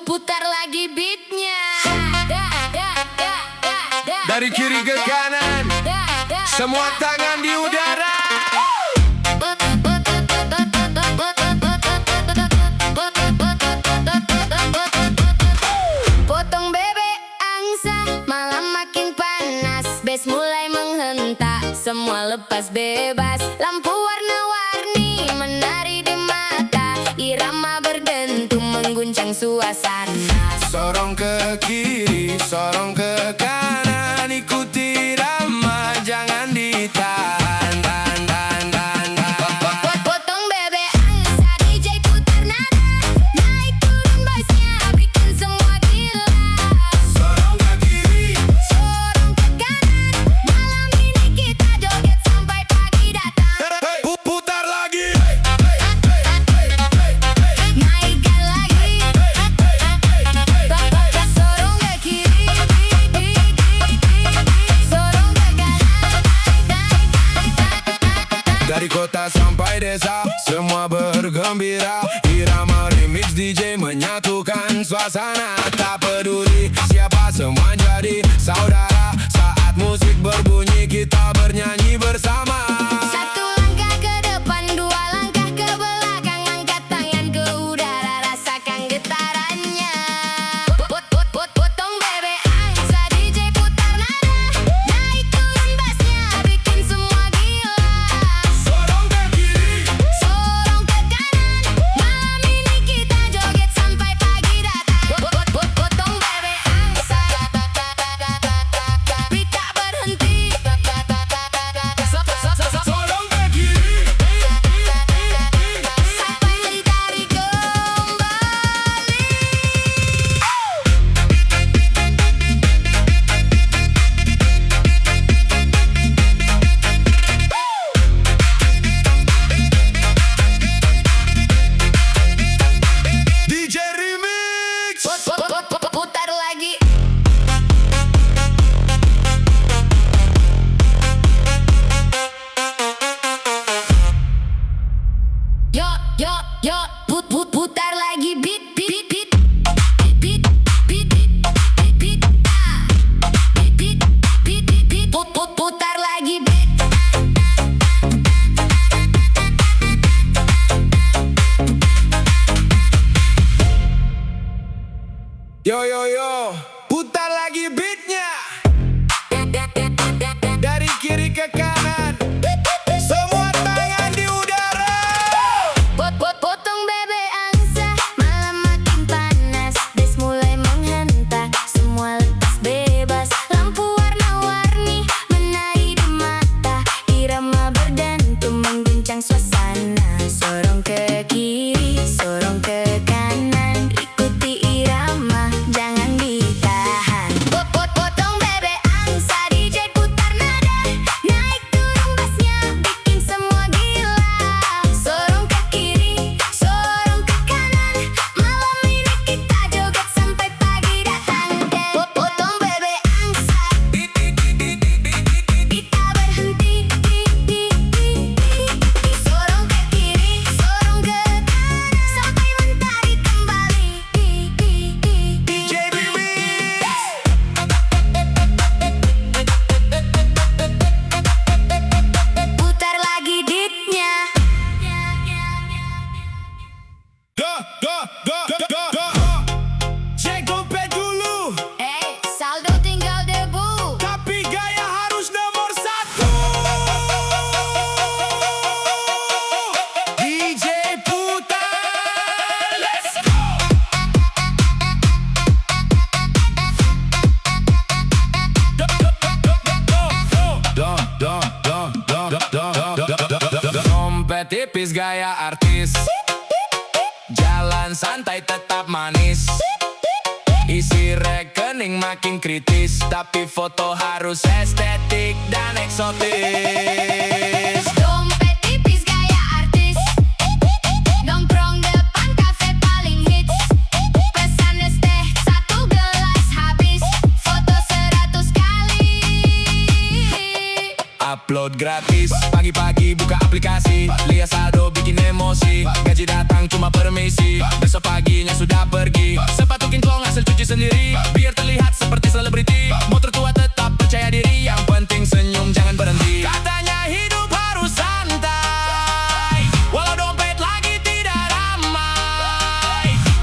Putar lagi beatnya. Dari kiri ke kanan, semua tangan di udara. Potong bebek angsa, malam makin panas. Bass mulai menghentak, semua lepas bebas. Lampu warna-warni menari di mata, irama berdentum mengguncang suasana. Sorong ke kiri, sorong ke kanan, ikuti irama, jangan ditahan. Potong bebek angsa, DJ putar nada, naik turun bassnya, bikin semua gila. Sorong ke kiri, Sorong ke kanan, malam ini kita joget sampai pagi datang. putar lagi. Naikkan lagi. Sorong ke kiri, sorong ke kanan. Dari kota sampai desa, semua bergembira. Irama remix DJ menyatukan suasana. Tak peduli siapa, semua jadi saudara. Saat musik berbunyi, kita bernyanyi bersama. Satu langkah ke depan, dua langkah ke belakang. Angkat tangan ke udara, rasakan getarannya. Potong bebek angsa, DJ putar nada, naik turun bassnya, bikin semua gila. Sorong ke kiri, Sorong ke kanan, malam ini kita joget sampai pagi datang. Potong bebek angsa, beat tak berhenti. sorong ke kiri. Sampai ditarik kembali. DJ Remix. Putar lagi. Yo, putar lagi beat. Putar lagi beat. Yo, putar lagi beatnya. Dari kiri ke kanan, semua tangan di udara. Potong bebek angsa, malam makin panas. Bass mulai menghentak, semua lepas bebas. Lampu warna-warni menari di mata, irama berdentum mengguncang suasana. Sorong ke kiri, sorong ke kanan, ikuti irama, jangan ditahan. Potong bebek angsa, DJ putar nada, naik turun bassnya, bikin semua gila. Sorong ke kiri, sorong ke kanan, malam ini kita joget sampai pagi datang. Potong bebek angsa, kita berhenti. Sorong ke kiri, sorong ke kanan, sampai mentari kembali. DJ Remix. Putar lagi beatnya. Go. Cek dompet dulu, Saldo tinggal debu. tapi gaya harus nomor satu. DJ putar, let's go. Dompet tipis gaya artis, jalan santai tetap manis. Isi rekening makin kritis, tapi foto harus estetik dan eksotis. Dompet tipis gaya artis, nongkrong depan kafe paling hits. Pesan es teh 1 gelas habis, foto 100 kali. Upload gratis, pagi-pagi buka aplikasi, lihat saldo bikin emosi. Gaji datang cuma permisi, besok pagi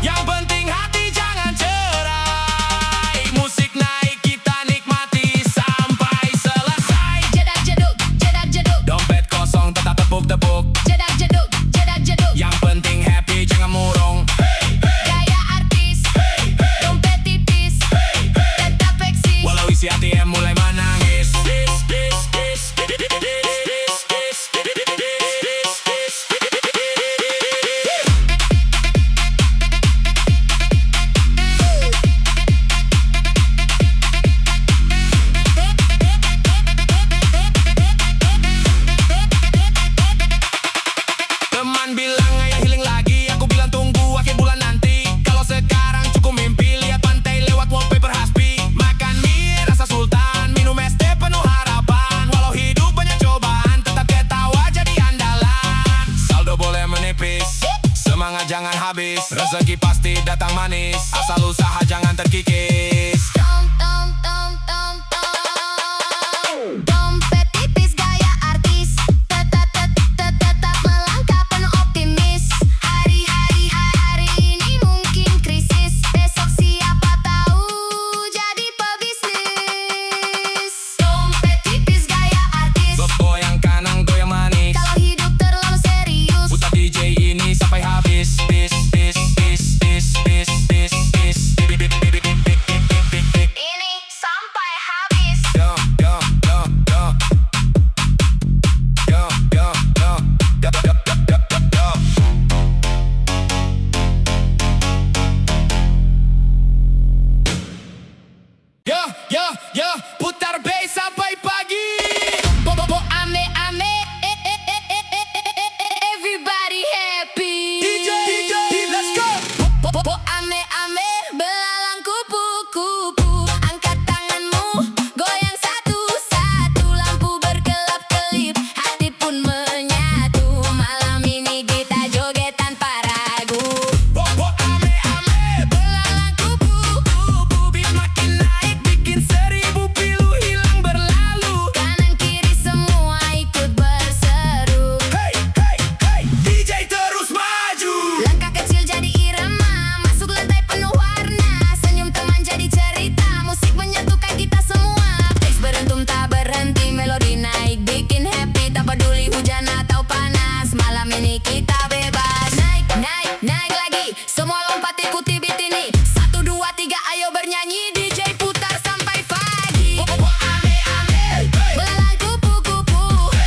Yang penting hati jangan cerai. Musik naik kita nikmati sampai selesai. Jedak jeduk, jedak jeduk, Dompet kosong tetap tepuk-tepuk. jedak jeduk, jedak jeduk. Yang penting happy jangan murung. Gaya artis, dompet tipis, tetap eksis. Walau isi ATM mulai menangis. Teman bilang ayo healing lagi, aku bilang tunggu akhir bulan nanti. Kalau sekarang cukup mimpi, lihat pantai lewat wallpaper Hasbi. Makan mie rasa sultan, minum es teh penuh harapan. Walau hidup banyak cobaan, tetap ketawa jadi andalan. Saldo boleh menipis, semangat jangan habis. Rezeki pasti datang manis, asal usaha jangan terkikis. Tom tom tom tom tom. Dompet tipis gaya artis, tetap melangkah penuh optimis. Hari ini mungkin krisis, besok siapa tahu jadi pebisnis. Dompet tipis gaya artis, Goyang kanan goyang manis, kalau hidup terlalu serius. putar DJ ini sampai habis. Ini sampai habis. Yo, yo, yo, yo. Yo, yo, yo. Yo, yo, yo, yo, yo, yo. Yo, yo, yo, putar bass sampai pagi. Bo ame ame, everybody happy. DJ, let's go. Bo ame ame, belalang kupu-kupu. Angkat tanganmu, goyang satu-satu. Lampu berkelap-kelip, hati pun menyatu. Malam ini kita joget tanpa ragu. Bo ame ame, Belalang kupu-kupu, beat makin naik, bikin 1000 pilu hilang berlalu. kanan kiri semua ikut berseru. Hey, hey, hey, DJ terus maju. Langkah kecil jadi irama, masuk lantai penuh warna. Senyum teman jadi cerita, musik menyatukan kita semua. Bass berentum tak berhenti, melodi naik bikin happy. Tak peduli hujan atau panas, malam ini kita bebas. Naik, naik, naik lagi, semua lompat ikuti beat ini. 1, 2, 3, ayo bernyanyi, DJ putar sampai pagi. Ame ame, Belalang kupu-kupu,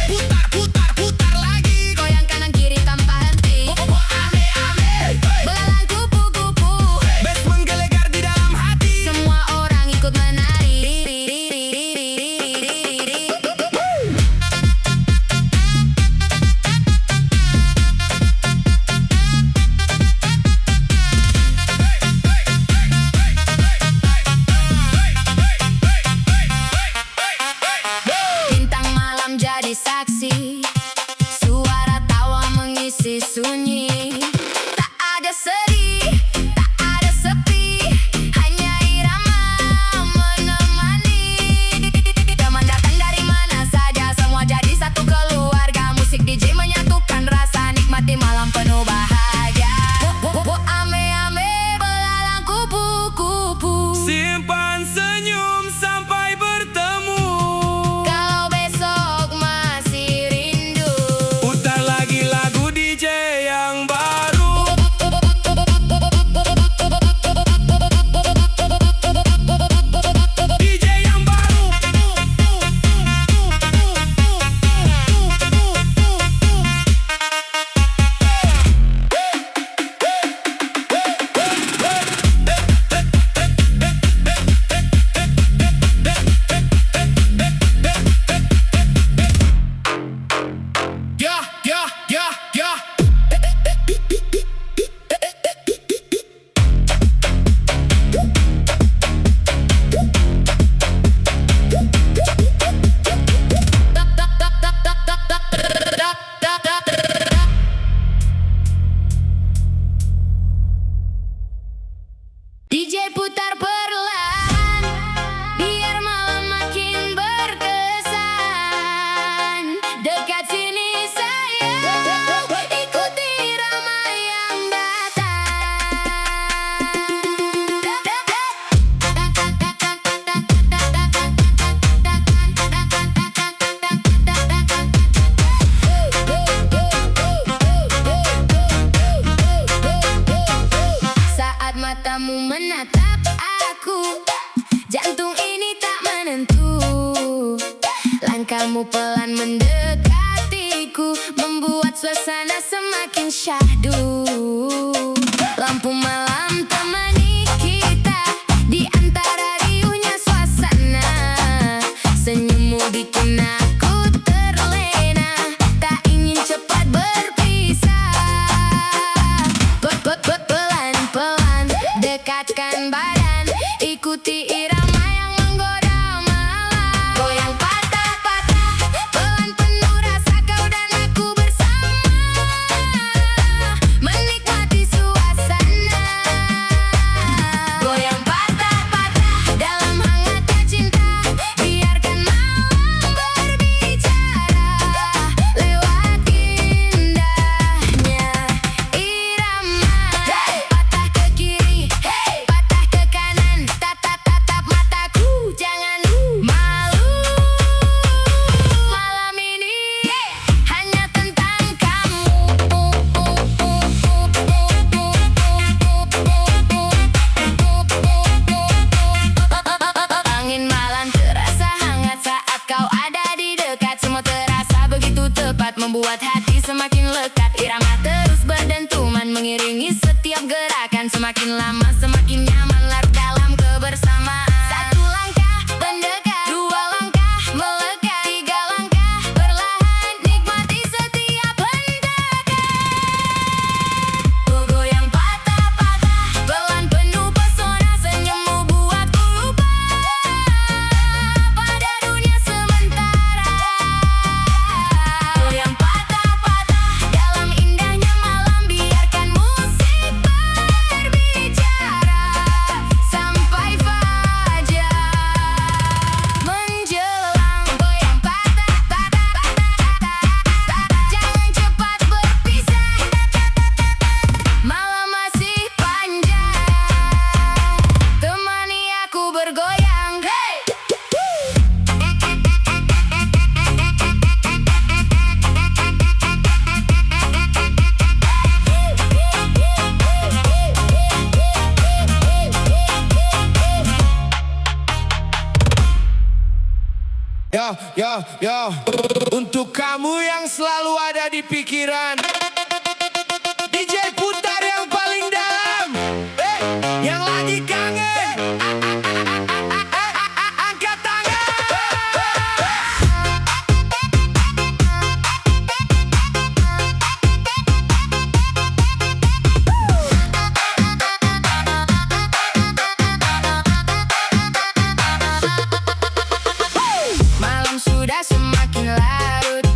putar putar putar lagi. goyang kanan kiri tanpa henti. Ame ame, Belalang kupu-kupu, bass menggelegar di dalam hati. semua orang ikut menari. Bintang malam jadi saksi, suara tawa mengisi sunyi. Tak ada sedih, tak ada sepi, hanya irama menemani. Teman datang dari mana saja, semua jadi satu keluarga. Musik DJ menyatukan rasa, nikmati malam penuh bahagia. Bo ame ame, belalang kupu-kupu. Simpan senyum sampai bertemu. Kalau besok masih rindu, Putar lagi lagu DJ yang baru. DJ yang baru. Yeah, yeah, yeah, yeah. DJ putar perlahan, biar malam makin berkesan. Dekat sini sayang, ikuti irama yang datang. matamu menatap aku, jantung ini tak menentu. Langkahmu pelan mendekatiku, membuat suasana semakin syahdu. Lampu malam temani kita di antara riuhnya suasana. Senyummu bikin aku terlena, tak ingin cepat berpisah. Pelan-pelan dekatkan badan, ikuti irama yang menggoda malam. Goyang patah-patah, pelan penuh rasa kau dan aku bersama, menikmati suasana. Goyang patah-patah dalam hangatnya cinta, biarkan malam berbicara lewat indahnya irama. Patah ke kiri, patah ke kanan, tatap mataku, jangan malu. Malam ini hanya tentang kamu. Angin malam terasa hangat saat kau ada di dekat. Semua terasa begitu tepat, membuat hati semakin lekat. Irama terus berdentuman mengiringi setiap gerakan. Semakin lama semakin nyaman, larut dalam kebersamaan. Satu langkah mendekat, dua langkah melekat, tiga langkah perlahan, nikmati setiap hendakan. Goyang patah-patah, pelan penuh pesona, senyummu buatku lupa pada dunia sementara. Goyang patah-patah dalam indahnya malam, biarkan musik berbicara sampai fajar menjelang. Goyang patah-patah, jangan cepat berpisah, malam masih panjang, temani aku bergoyang. Yo, untuk kamu yang selalu ada di pikiran, DJ putar yang paling dalam. Yang lagi kangen, angkat tangan. Malam sudah semakin larut,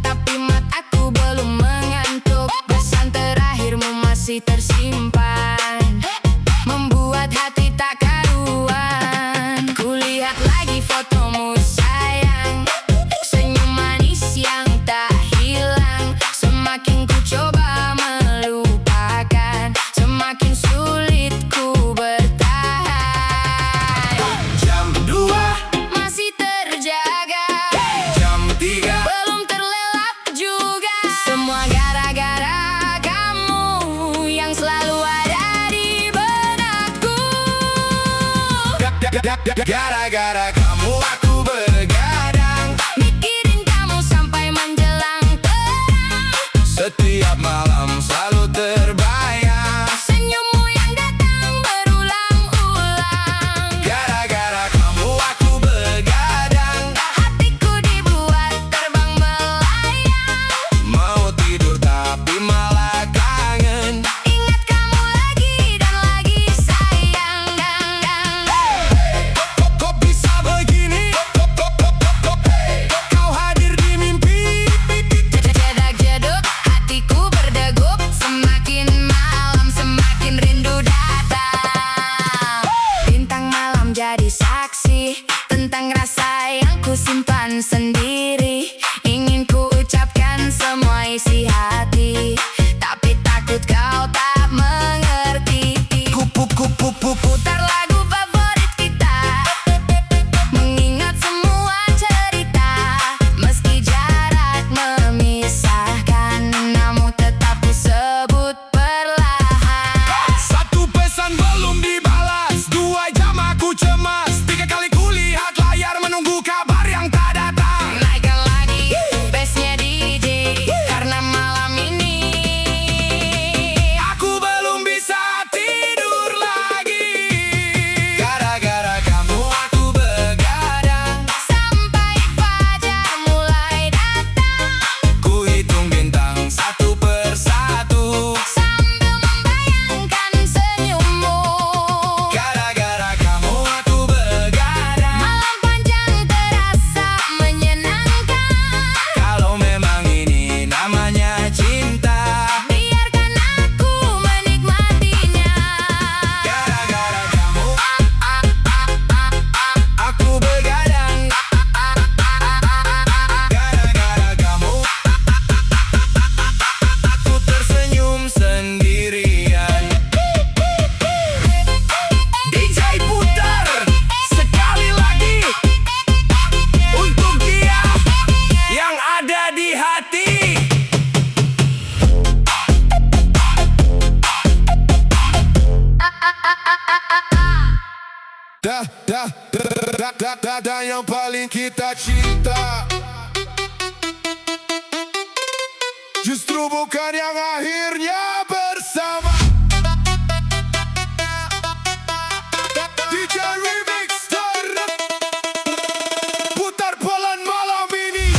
tapi mataku belum mengantuk. Pesan terakhirmu masih tersimpan, membuat hati tak karuan. Kulihat lagi fotomu sayang, senyum manis yang tak hilang. Semakin ku coba melupakan, semakin sulit ku bertahan. Jam 2, Masih terjaga, jam 3, belum terlelap juga. Semua gara-gara kamu yang selalu ada di benakku. gara-gara kamu aku begadang. Mikirin kamu sampai menjelang terang. Setiap malam selalu terbayang. Senyummu yang datang berulang-ulang. Gara-gara kamu aku begadang. Hatiku dibuat terbang melayang. Mau tidur tapi malah kangen. Ingat kamu lagi dan lagi sayang. Kok bisa begini? Dan yang paling kita cinta justru bukan yang akhirnya bersama. DJ Remix putar pelan malam ini.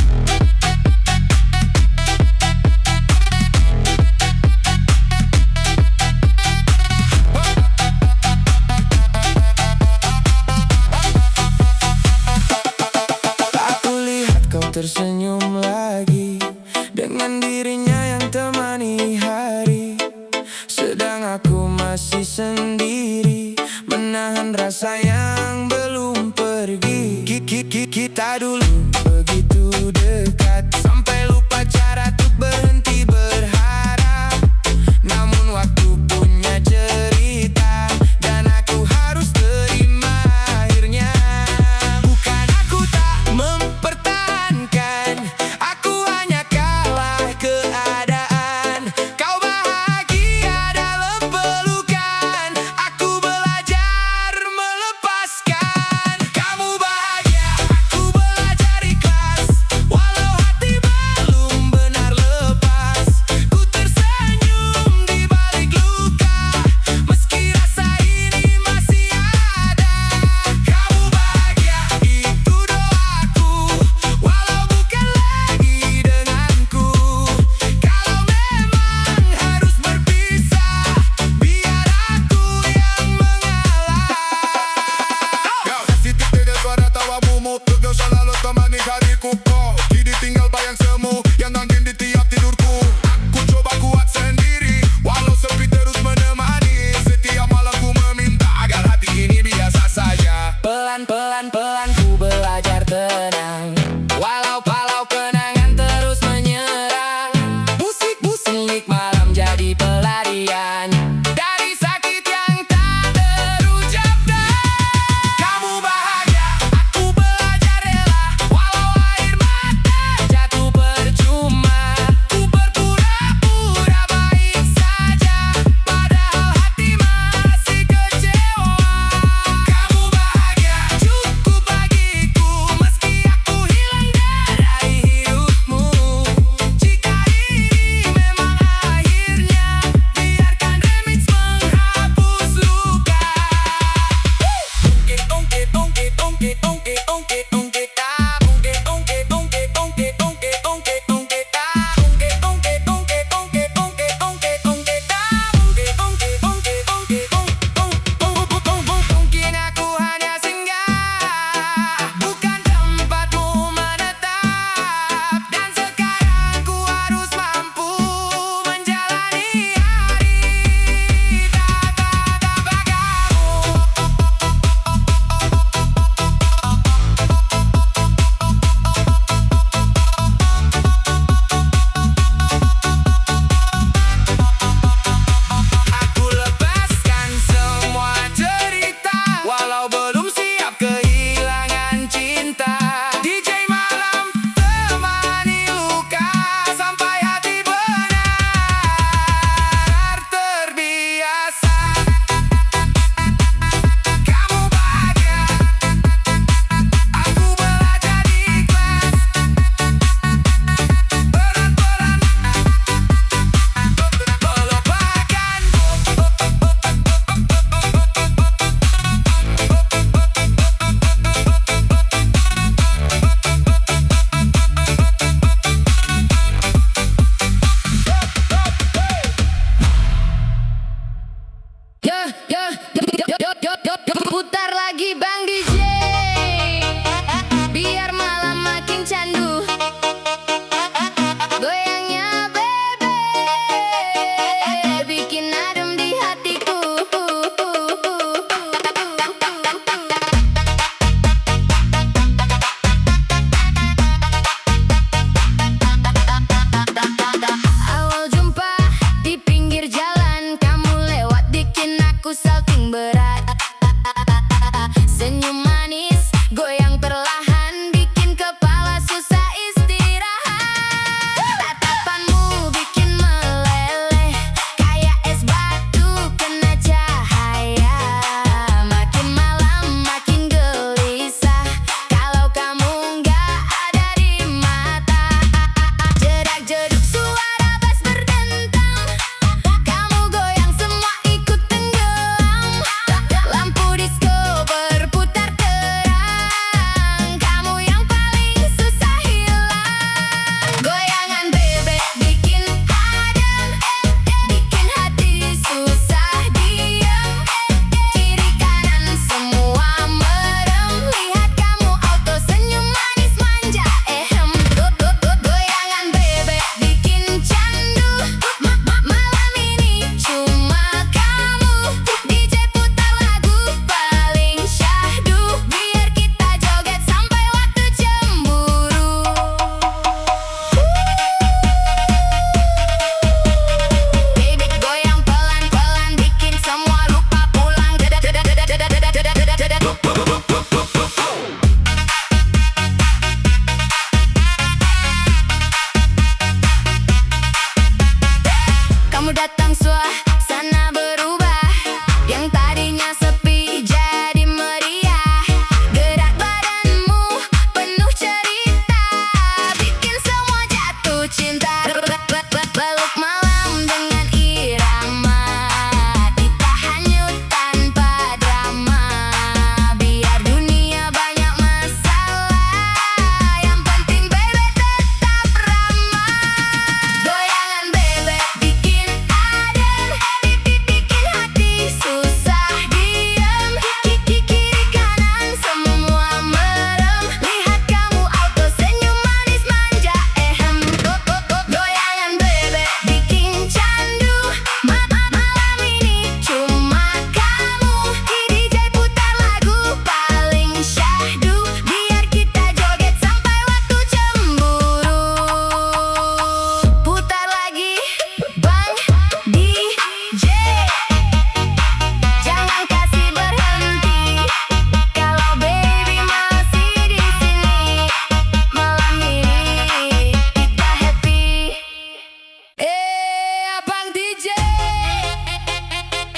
Aku lihat kau tersenyum lagi dengan dirinya yang temani hari, sedang aku masih sendiri menahan rasa yang belum pergi. Kita dulu begitu dekat sampai lupa cara untuk berhenti berharap. Namun waktu punya cerita dan aku harus terima akhirnya. Bukan aku tak mempertahankan, aku hanya kalah keadaan. Kau bahagia dalam pelukan, aku belajar melepaskan. Kamu bahagia, aku belajar ikhlas, walau hati belum benar lepas. Ku tersenyum di balik luka, meski rasa ini masih ada. Kamu bahagia, itu doaku, walau bukan lagi denganku. Kalau memang harus berpisah, biar aku yang mengalah. Kasih titik suara tawamu, tegal selalu temani hariku. Kau kini tinggal bayang semu yang nangkin di tiap tidurku. Aku coba kuat sendiri, walau sepi terus menemani. Setiap malam ku meminta agar hati ini biasa saja. Pelan-pelan ku belajar tenang, walau kenangan terus menyerang. Musik malam jadi pelarian dari sakit yang tak terucap. Kamu bahagia, aku belajar rela, walau air mata jatuh percuma. Ku berpura-pura baik saja, padahal hati masih kecewa. Kamu bahagia, cukup bagiku, meski aku hilang dari hidupmu. Jika ini memang akhirnya, biarkan remix menghapus luka. Mungkin aku hanya singgah, bukan tempatmu menetap. Dan sekarang ku harus mampu menjalani hari tanpa kamu. Aku lepaskan semua cerita, walau belum siap kehilangan cinta. DJ malam temani luka sampai hati benar terbiasa. Kamu bahagia, aku belajar ikhlas. Pelan-pelan melupakan. Putar lagi Bang DJ, biar malam makin candu. Goyangnya bebe, bikin adem di hatiku. Awal jumpa di pinggir jalan, kamu lewat bikin aku salting berat. Senyum manis, goyang perlahan, bikin kepala susah istirahat. Tatapanmu bikin meleleh, kayak es batu kena cahaya. Makin malam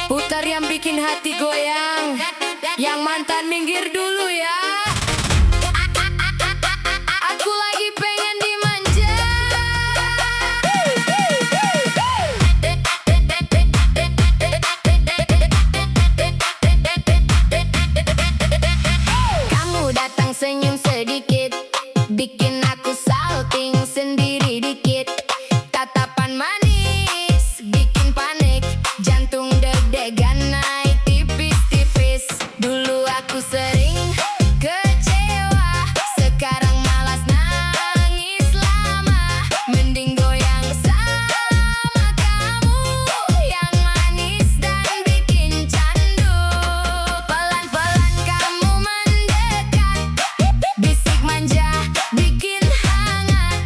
putar yang bikin hati goyang. Yang mantan minggir dulu ya. Aku lagi pengen dimanja. Kamu datang senyum sedikit, bikin aku salting sendiri dikit. Tatapan manis, bikin panik, jantung deg-degan naik tipis-tipis. Dulu aku sering kecewa, sekarang malas nangis lama. Mending goyang sama kamu yang manis dan bikin candu. Pelan-pelan kamu mendekat, bisik manja, bikin hangat.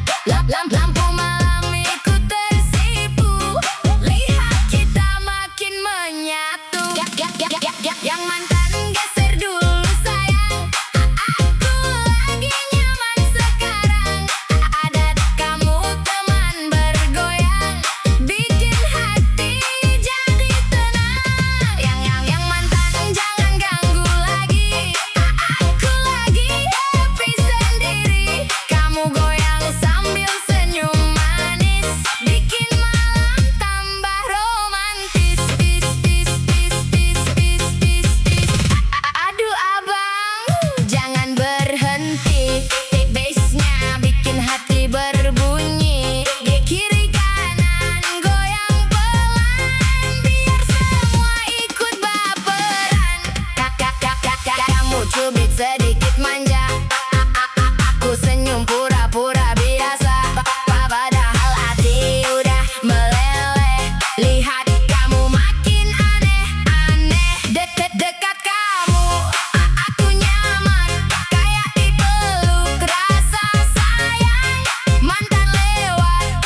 Lampu malam ikut tersipu, lihat kita makin menyatu. Yang mantan geser dulu sayang, aku lagi nyaman sekarang. Ada kamu teman bergoyang, bikin hati jadi tenang. Yang mantan jangan ganggu lagi, aku lagi happy sendiri. Kamu goyang sambil senyum manis, bikin malam tambah romantis. Aduh abang, jangan berhenti, bassnya bikin hati berbunyi. Kiri kanan goyang pelan, biar semua ikut baperan. Kamu cubit sedikit manja, aku senyum pura-pura biasa. Padahal hati udah meleleh, lihat kamu makin aneh-aneh. Dekat kamu, aku nyaman, kayak dipeluk rasa sayang. Mantan lewat,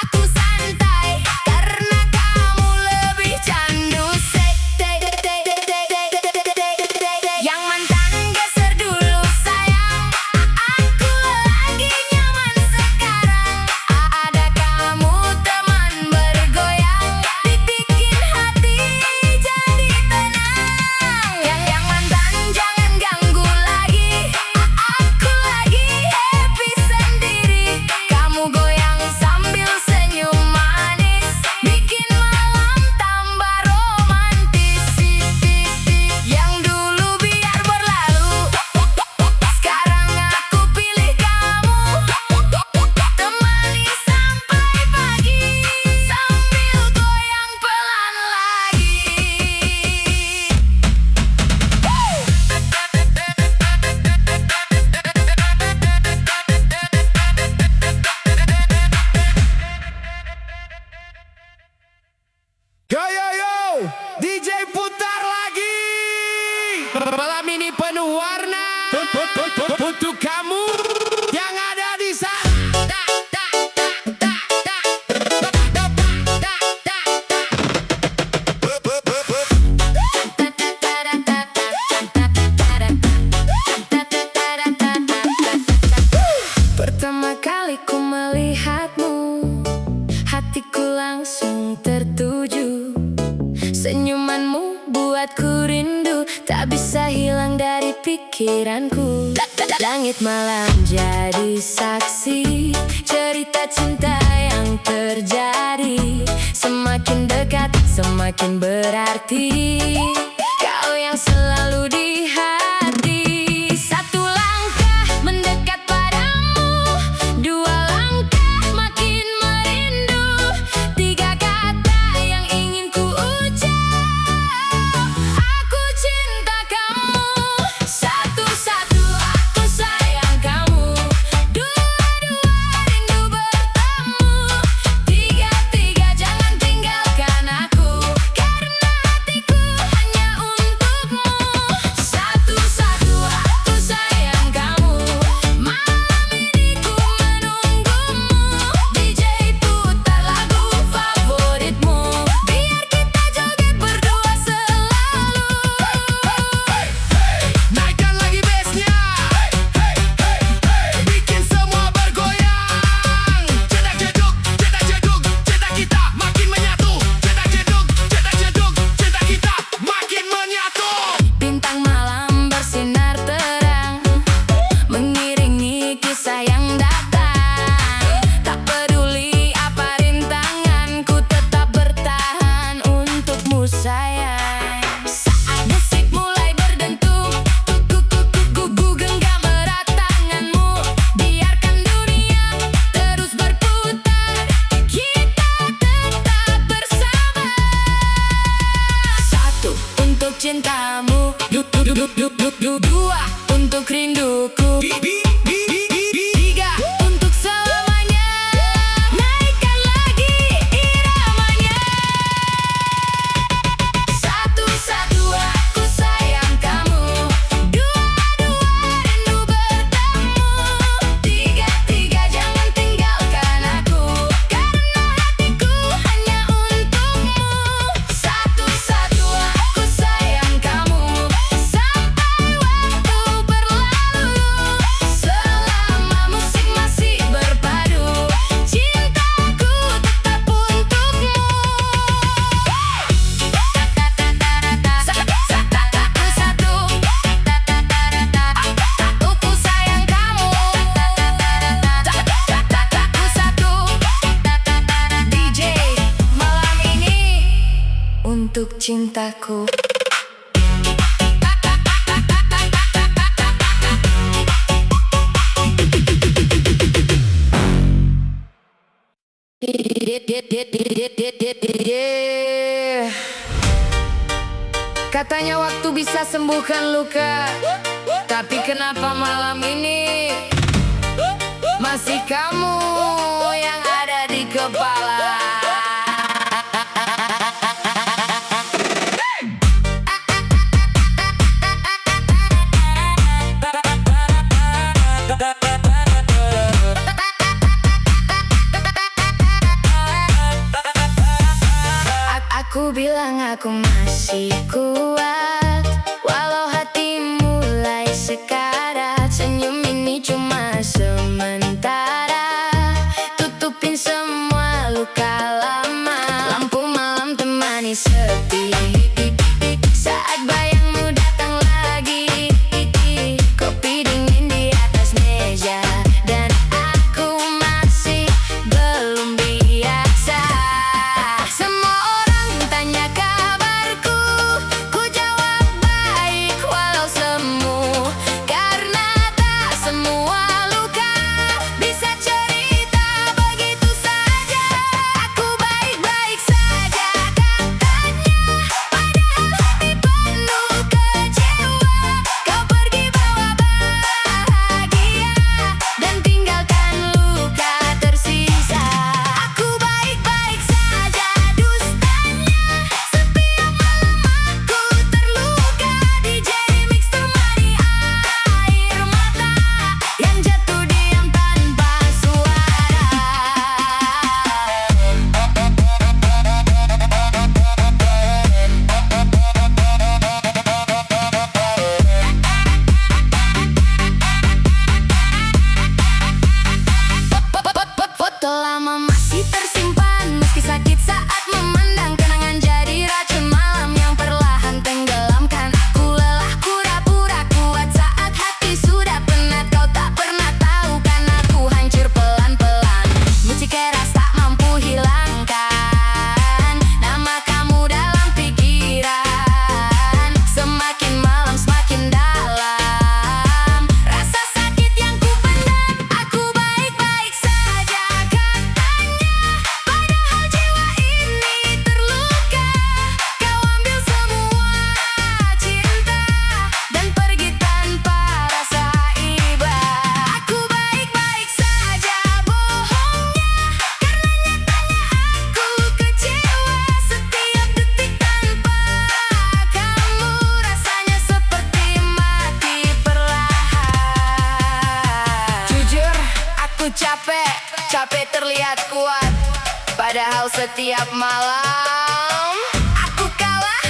aku santai, karena kamu lebih candu. Yang mantan geser dulu sayang, aku lagi nyaman sekarang. Ada kamu teman bergoyang, bikin hati jadi tenang. Yang mantan jangan ganggu lagi, aku lagi happy sendiri. Kamu goyang sambil senyum manis, bikin malam tambah romantis. Yang dulu biar berlalu, sekarang aku pilih kamu. Temani sampai pagi, sambil goyang pelan lagi. Yo yo yo, DJ putar lagi. Malam ini penuh warna untuk kamu yang ada di sana. Pertama kali ku melihatmu, hatiku langsung tertuju. Senyumanmu buatku rindu, tak bisa hilang dari pikiranku. Langit malam jadi saksi, cerita cinta yang terjadi. Semakin dekat, semakin berarti. Kau yang selalu di hati. Satu langkah mendekat padamu, dua langkah makin merindu. Tiga kata yang ingin ku ucap, aku cinta kamu. Satu-satu aku sayang kamu, dua-dua rindu bertemu. Tiga-tiga jangan tinggalkan aku, karena hatiku hanya untukmu. untuk cintamu. Dua untuk rinduku. Tiga untuk selamanya. Naikkan lagi iramanya. Satu aku sayang kamu. Dua rindu bertemu. Tiga jangan tinggalkan aku, karena hatiku hanya untukmu. Satu aku sayang kamu. Sampai waktu berlalu, selama musik masih berpadu, cintaku tetap untukmu. Aku sayang kamu. Satu DJ malam ini untuk cintaku. Katanya waktu bisa sembuhkan luka, tapi kenapa malam ini masih kamu yang ada di kepala? Aku bilang aku masih kuat, walau hati mulai sekarat. Senyum ini cuma sementara, tutupin semua luka lama. Lampu malam temani sepi, saat bayangmu datang lagi. Kopi dingin di atas meja, dan aku masih belum biasa. Semua orang tanya kabarku, ku jawab baik walau semu, karena tak semua luka bisa cerita begitu saja. Aku baik-baik saja katanya, padahal hati penuh kecewa. Kau pergi bawa bahagia dan tinggalkan luka tersisa. Aku baik-baik saja dustanya, setiap malam aku terluka. DJ Mix temani air mata yang jatuh diam tanpa suara. Foto lama masih tersimpan, meski sakit saat memandang. Kenangan jadi racun malam yang perlahan tenggelamkan. Aku lelah pura-pura kuat saat hati sudah penat. Kau tak pernah tahu kan aku hancur pelan-pelan. Musik keras tak mampu hilangkan nama kamu dalam pikiran. Semakin malam semakin dalam rasa sakit yang ku pendam. Aku baik-baik saja katanya, padahal jiwa ini terluka. Kau ambil semua cinta dan pergi tanpa rasa iba. Aku baik-baik saja bohongnya, karena nyatanya aku kecewa. Setiap detik tanpa kamu rasanya seperti mati perlahan. Jujur aku capek terlihat kuat, padahal setiap malam aku kalah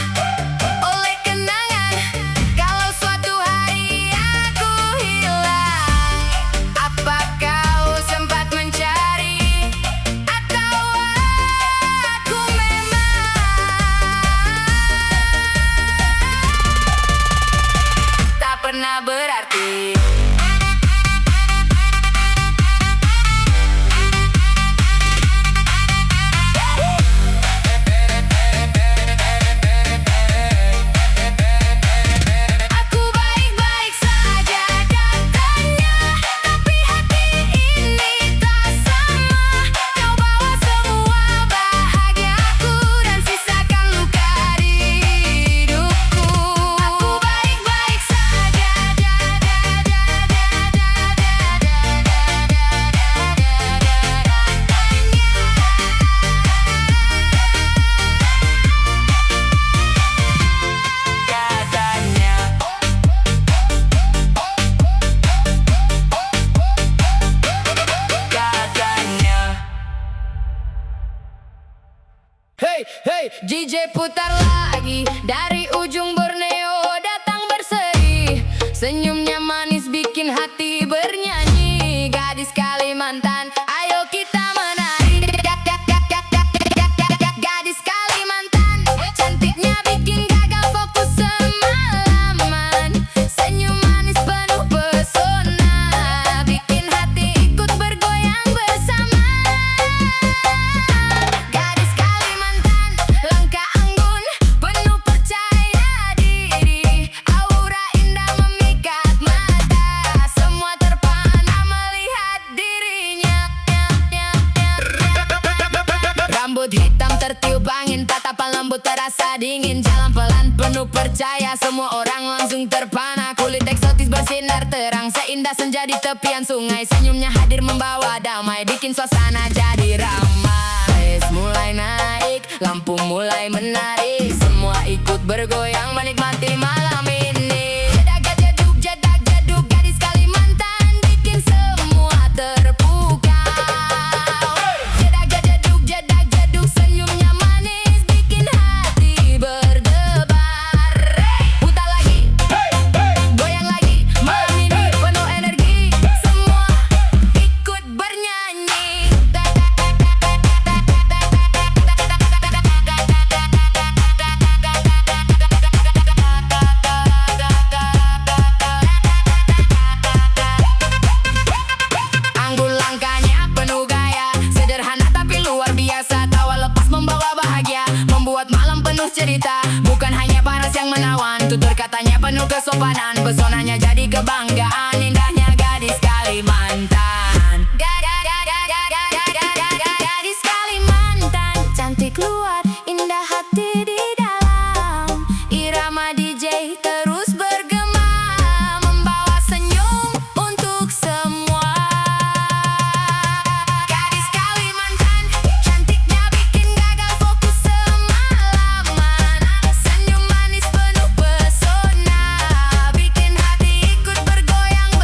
oleh kenangan. Kalau suatu hari aku hilang, apa kau sempat mencari, atau aku memang tak pernah berarti? Aku baik-baik saja katanya, tapi hati ini tak sama. Kau bawa semua bahagiaku dan sisakan luka di hidupku. DJ putar lagi, dari ujung Borneo datang berseri. Senyumnya manis bikin hati bernyanyi. Gadis Kalimantan, ayo kita menari. Gadis Kalimantan, cantiknya bikin gagal fokus semalaman. Senyum manis penuh pesona, bikin hati ikut bergoyang bersama. Gadis Kalimantan, langkah anggun, penuh percaya diri. Aura indah memikat mata, semua terpana melihat dirinya. Rambut hitam tertiup angin, tatapan lembut terasa dingin. Jalan pelan penuh percaya, semua orang langsung terpana. Kulit eksotis bersinar terang, seindah senja di tepian sungai. Senyumnya hadir membawa damai, bikin suasana jadi ramai. Mulai naik, lampu mulai menarik, semua ikut bergoyang menikmati malam ini. Jedak jeduk, gadis Kalimantan bikin semua terpukau. Jedak jeduk, senyumnya manis bikin hati berdebar. Putar lagi, goyang lagi, malam ini penuh energi, semua ikut bernyanyi. Anggun langkahnya penuh gaya, sederhana tapi luar biasa. Tawa lepas membawa bahagia, membuat malam penuh cerita. Bukan hanya paras yang menawan, tutur katanya penuh kesopanan. Pesonanya jadi kebanggaan, indahnya gadis Kalimantan. Gadis Kalimantan, cantik luar, indah hati di dalam. Irama DJ terus bergema, membawa senyum untuk semua. Gadis Kalimantan, cantiknya bikin gagal fokus semalaman. Senyum manis penuh pesona, bikin hati ikut bergoyang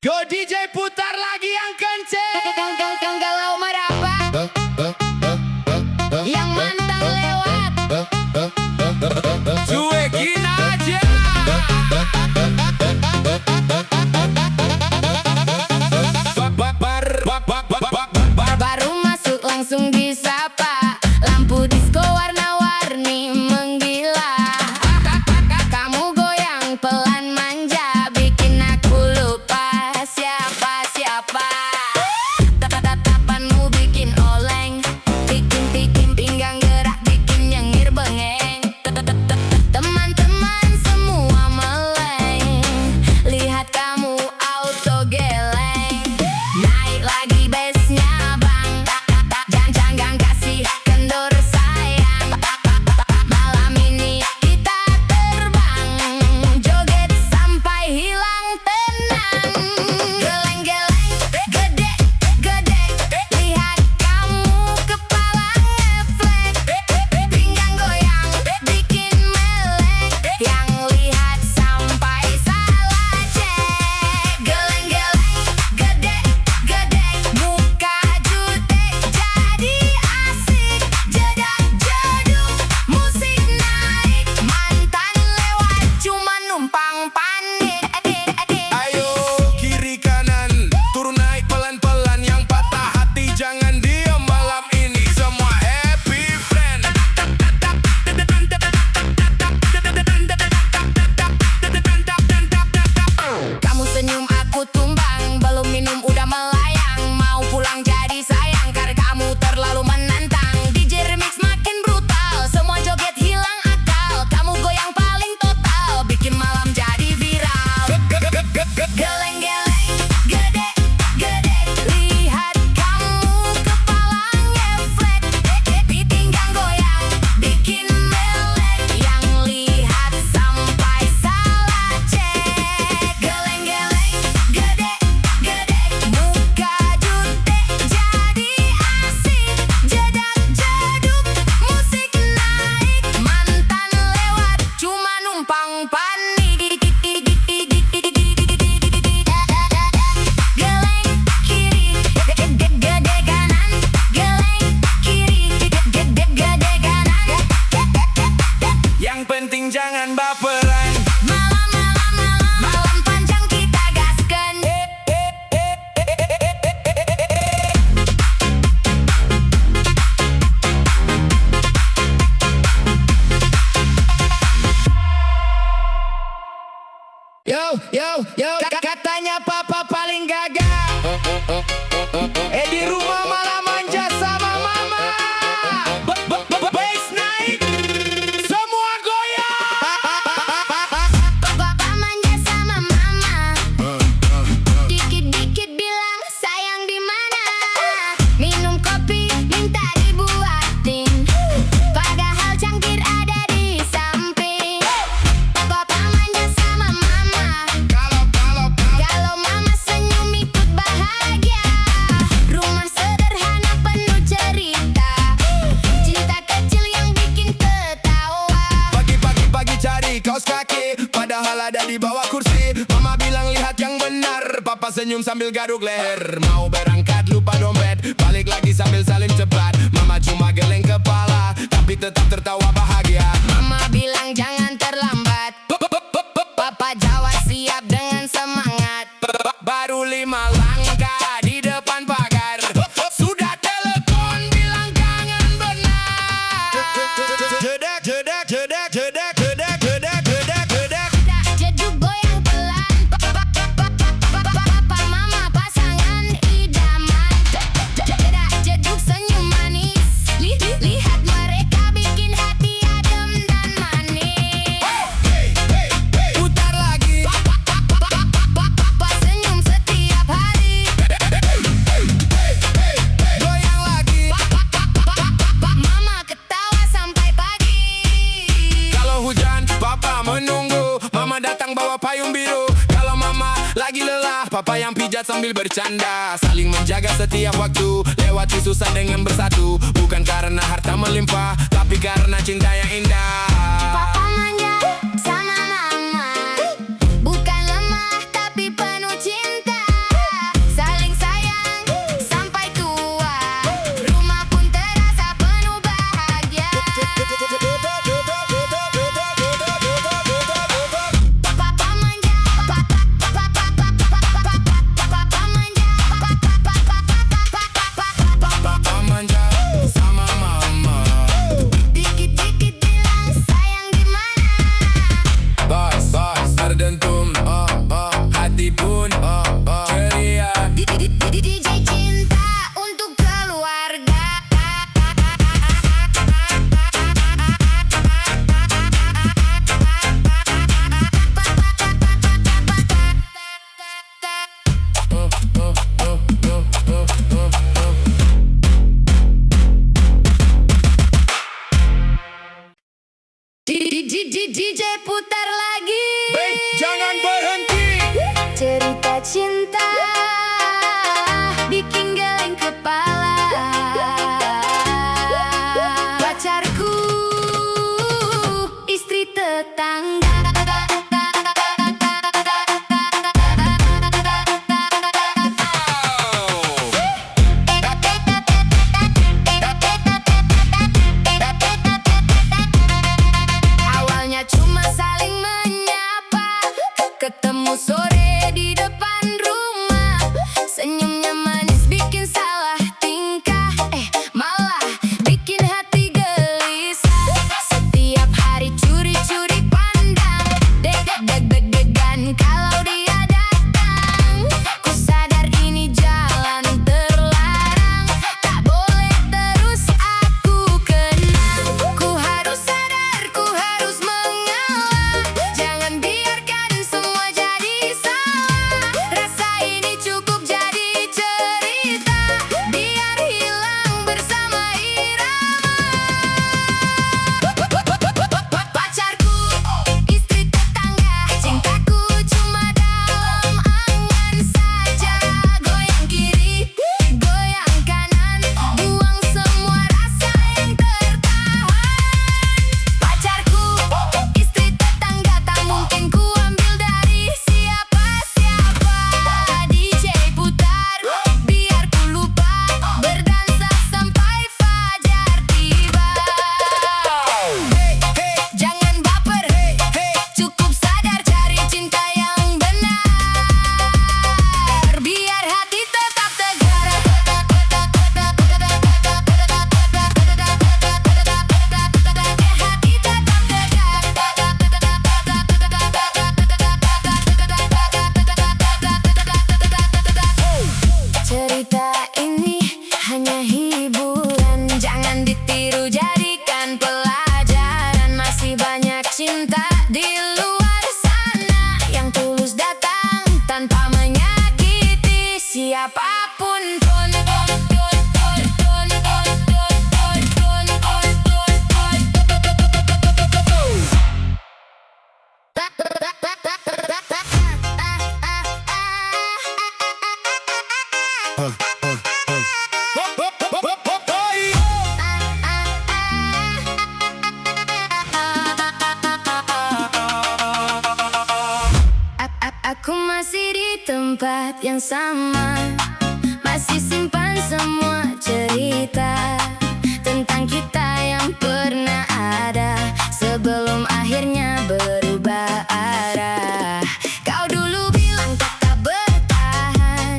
Go DJ putar lagi yang kenceng. Galau meraba, yang mantan lewat. Cuekin aja. Baru masuk langsung disapa, lampu disco warna-warni menggila. Kamu goyang pelan manja, bikin aku lupa siapa-siapa. Tatapanmu bikin oleng, bikin pinggang gerak, bikin nyengir bengeng. Teman-teman semua meleng, lihat kamu auto geleng. Naik lagi bassnya bang, jangan kasih kendor sayang. Malam ini kita terbang, joget sampai hilang tenang. Geleng-geleng, gede-gede, lihat kamu kepala ngeflek. Pinggang goyang, bikin melek, yang lihat sampai salah cek. Geleng-geleng, gede-gede, muka jutek jadi asik. Jedak-jeduk, musik naik, mantan lewat cuma numpang panik. Ayo kiri kanan, turun naik pelan-pelan. Yang patah hati jangan diam, malam ini semua happy friend. Kamu senyum aku tumbang, belum minum udah melayang. Mau pulang jadi sayang, karena kamu terlalu menantang. DJ remix makin brutal, semua joget hilang akal. Kamu goyang paling total, bikin malam jadi viral. Geleng-geleng, gede-gede, lihat kamu kepala ngeflek. Pinggang goyang, bikin melek, yang lihat sampai salah cek. Geleng-geleng, gede-gede, muka jutek jadi asik. Jedak-jeduk, musik naik, mantan lewat cuma numpang panik. Geleng kiri, gede kanan. Geleng kiri, gede kanan. Yang penting jangan baperan. Malam panjang kita gaskan. Yo, katanya papa paling gagah. Di rumah malah manja sama mama. Bass naik, semua goyang. Papa manja sama mama, dikit-dikit bilang sayang di mana. Minum kopi minta dibuatin, padahal cangkir ada di samping. Papa manja sama mama, kalau mama senyum ikut bahagia. Rumah sederhana penuh cerita, cinta kecil yang bikin ketawa. Pagi-pagi cari kaos kaki, padahal ada di bawah kursi. Mama bilang lihat yang benar, papa senyum sambil garuk leher. Mau berangkat lupa dompet, balik lagi sambil salim cepat. Mama cuma geleng kepala, tapi tetap tertawa bahagia. Mama bilang jangan terlambat, papa jawab siap dengan semangat. Baru 5 langkah di depan pagar, sudah telepon bilang jangan benar. Jedak. Jeduk goyang pelan, papa mama pasangan idaman. Jeduk senyum manis, lihat mereka bikin hati adem dan manis. Putar lagi, Papa senyum setiap hari, goyang lagi. mama ketawa sampai pagi. Kalau hujan, papa menunggu. Mama datang bawa payung biru. Kalau mama lagi lelah, papa yang pijat sambil bercanda. Saling menjaga setiap waktu, lewati susah dengan bersatu. Bukan karena harta melimpah, tapi karena cinta yang indah. Papa manja sama mama, bukan lemah tapi penuh cinta. pun ceria. DJ cinta untuk keluarga. DJ putar lagi. Baik, jangan berhenti. Cerita cinta bikin geleng kepala. Pacarku, istri tetangga. Awalnya cuma saling menyapa, ketemu sore di depan rumah. Senyumnya manis bikin salah tingkah, malah bikin hati gelisah. Setiap hari curi-curi pandang, deg-degan kalau dia datang. Ku sadar ini jalan terlarang, tak boleh terus aku kenang. Ku harus sadar, ku harus mengalah. Jangan biarkan semua jadi salah. Rasa ini cukup jadi cerita, biar hilang bersama irama. Pacarku, istri tetangga, cintaku cuma dalam angan saja. Goyang kiri, goyang kanan, buang semua rasa yang tertahan. Pacarku, istri tetangga, tak mungkin ku ambil dari siapa-siapa. DJ putar, biar ku lupa, berdansa sampai fajar tiba. Jangan baper, cukup sadar, cari cinta yang benar, biar hati tetap tegar. Hati tetap tegar. Cerita ini hanya hiburan, jangan ditiru, jadikan pelajaran. Masih banyak cinta di luar sana yang tulus datang tanpa menyakiti siapapun. Aku masih di tempat yang sama, masih simpan semua cerita tentang kita yang pernah ada, sebelum akhirnya berubah arah. Kau dulu bilang tetap bertahan,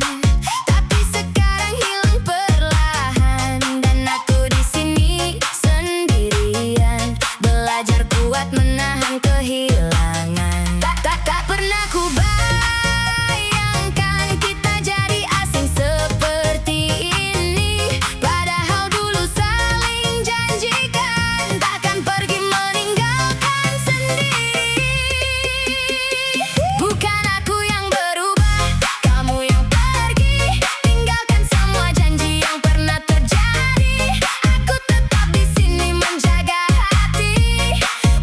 tapi sekarang hilang perlahan. Dan aku di sini sendirian, belajar kuat menahan kehilangan. Tak pernah ku bayangkan kita jadi asing seperti ini. Padahal dulu saling janjikan takkan pergi meninggalkan sendiri. Bukan aku yang berubah, kamu yang pergi, tinggalkan semua janji yang pernah terjadi. Aku tetap di sini menjaga hati,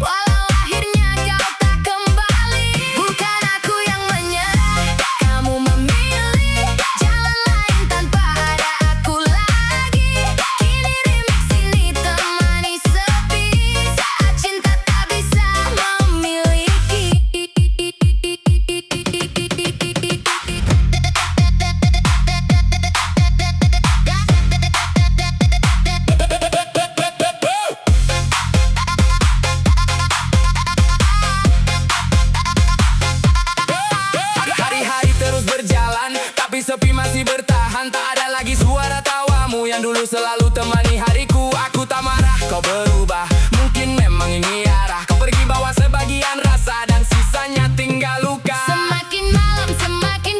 walau akhirnya kau tak kembali. Bukan aku yang menyerah, kamu memilih jalan lain tanpa ada aku lagi. Kini remix ini temani sepi, saat cinta tak bisa memiliki. Hari-hari terus berjalan, tapi sepi masih bertahan. Tak ada lagi suara tawamu yang dulu selalu temani hariku. Aku tak marah, kau berubah, mungkin memang ini arah. Kau pergi bawa sebagian rasa dan sisanya tinggal luka. Semakin malam semakin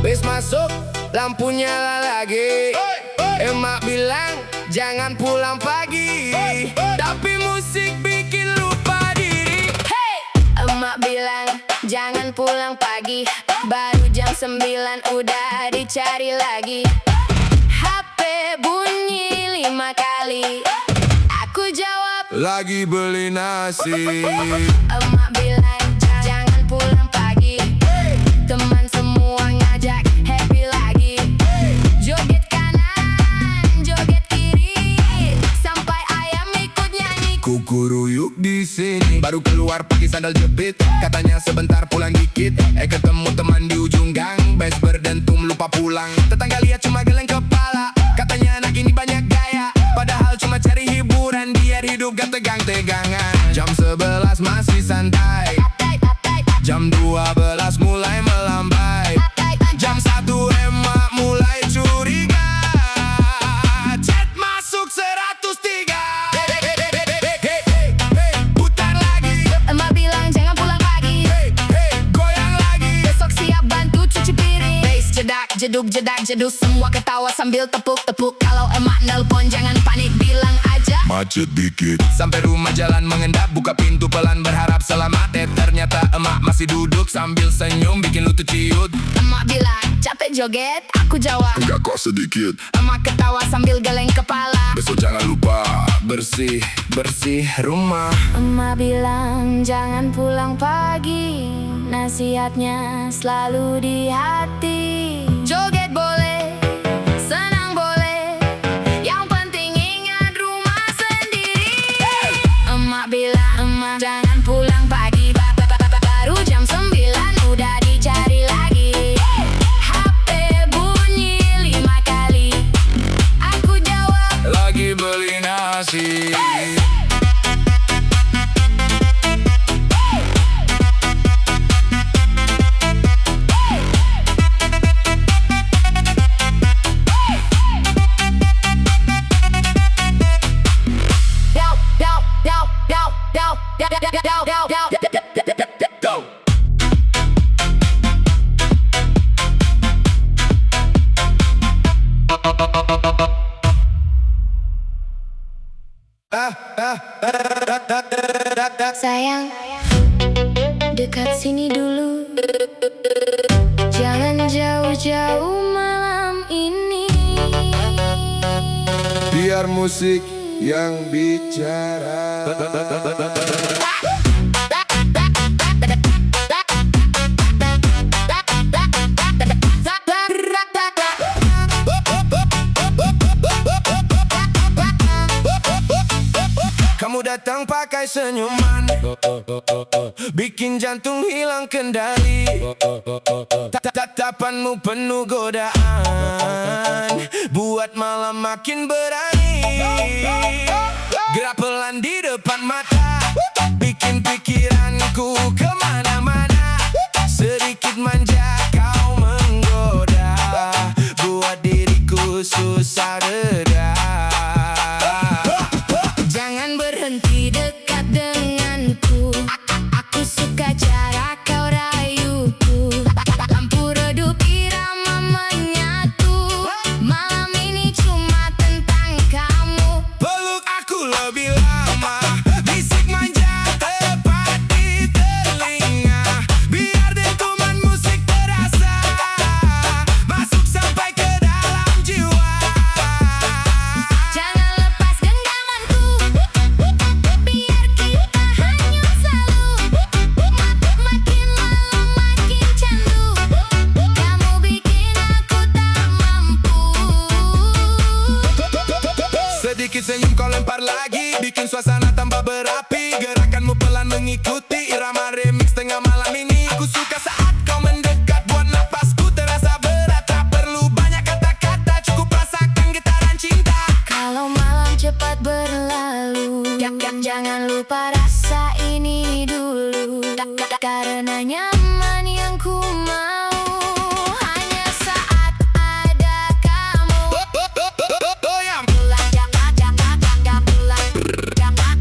Wes masuk, lampu nyala lagi. Emak bilang jangan pulang pagi, tapi musik bikin lupa diri. Hey! Emak bilang jangan pulang pagi, baru jam 9 udah dicari lagi. HP bunyi 5 kali, aku jawab Lagi beli nasi. emak bilang jangan pulang pagi. Teman semua ngajak happy lagi. Joget kanan, joget kiri, sampai ayam ikut nyanyi. Kukuruyuk di sini, baru keluar pakai sandal jepit. Katanya sebentar pulang dikit. Ketemu teman di ujung gang, bes berdentum lupa pulang. Tetangga lihat cuma geleng kepala, katanya anak ini banyak gaya. Padahal cuma cari hiburan, biar hidup gak tegang-tegangan. Jam 11 masih santai, jam 12 mulai melambai, jam 1 emak mulai curiga. Chat masuk 103. Putar lagi. Emak bilang jangan pulang pagi, Goyang lagi. besok siap bantu cuci piring. Bass jedak jeduk jedak jeduk, semua ketawa sambil tepuk-tepuk. Kalau emak nelpon jangan panik, bilang aja Macet dikit. Sampai rumah jalan mengendap, buka pintu pelan berharap selamat. Ternyata emak masih duduk sambil senyum bikin lutut ciut. emak bilang capek joget, aku jawab Enggak kok sedikit. emak ketawa sambil geleng kepala. Besok jangan lupa bersih rumah. Emak bilang jangan pulang pagi, nasihatnya selalu di hati. Joget boleh, senang boleh, yang penting ingat rumah sendiri. Emak bilang emak jangan pulang pagi, baru jam 9 udah dicari lagi. HP bunyi 5 kali, aku jawab Lagi beli nasi. Sayang, dekat sini dulu, jangan jauh-jauh malam ini. Biar musik yang bicara. Kamu datang pakai senyuman, bikin jantung hilang kendali. Tatapanmu penuh godaan, buat malam makin berani. Gerak pelan di depan mata, bikin pikiranku kemana-mana. Sedikit manja kau menggoda, buat diriku susah reda. Jangan berhenti dekat denganku, aku suka cara kau rayuku. Lampu redup irama menyatu, malam ini cuma tentang kamu. Peluk aku lebih lama, bisik manja tepat di telinga. Biar dentuman musik terasa, masuk sampai ke dalam jiwa. Jangan lepas genggamanku, biar kita hanyut selalu. Makin malam makin candu, kamu bikin aku tak mampu. Sedikit senyum kau lempar lagi, bikin suasana tambah berapi. Gerakanmu pelan mengikuti irama remix tengah malam ini. Ku suka saat kau mendekat, buat napasku terasa berat. Tak perlu banyak kata-kata, cukup rasakan getaran cinta. Kalau malam cepat berlalu, jangan lupa rasa ini dulu. Karena nyaman yang ku mau hanya saat ada kamu. Goyang, Pulang jangan pulang,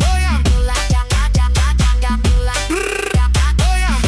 goyang, pulang jangan pulang, goyang.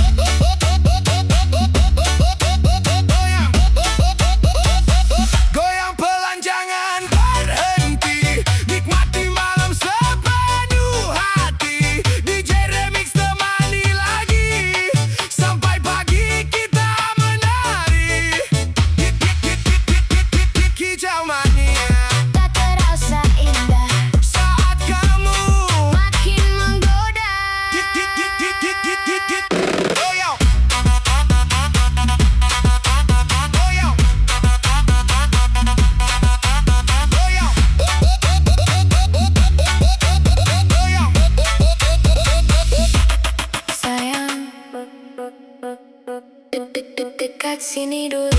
Dekat sini dulu.